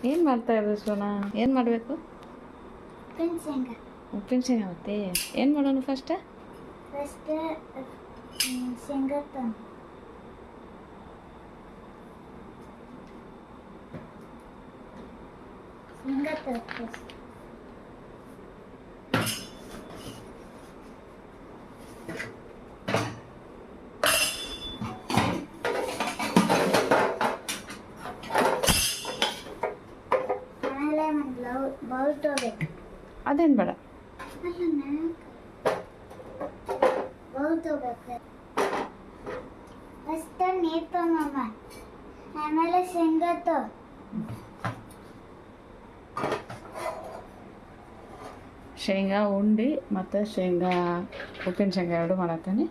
ಏನು ಮಾಡ್ತಾ ಇರೋದು ಸೋನಾ? ಏನು ಮಾಡಬೇಕು? ಉಪ್ಪಿನ ಶೇಂಗಾ. ಉಪ್ಪಿನ ಶೇಂಗಾ ಮತ್ತೆ ಏನು ಮಾಡೋಣ ಫಸ್ಟ್? ಶೇಂಗಾ ತಂದು ಶೇಂಗಾ ತರ್ತೀವಿ. ಆಮೇಲೆ ಒಂದು ಬೌಲ್ ತಗೋಬೇಕು. ಅದೇನು ಬೇಡ. ಬೌಲ್ ತಗೋಬೇಕು. ಫಸ್ಟ್ ನೀರು ತಗೊಮ್ಮ, ಆಮೇಲೆ ಶೇಂಗಾ ತಗೋ. ಶೇಂಗಾ ಉಂಡೆ ಮತ್ತು ಶೇಂಗಾ ಉಪ್ಪಿನ ಶೇಂಗಾ ಎರಡು ಮಾಡತ್ತೀನಿ.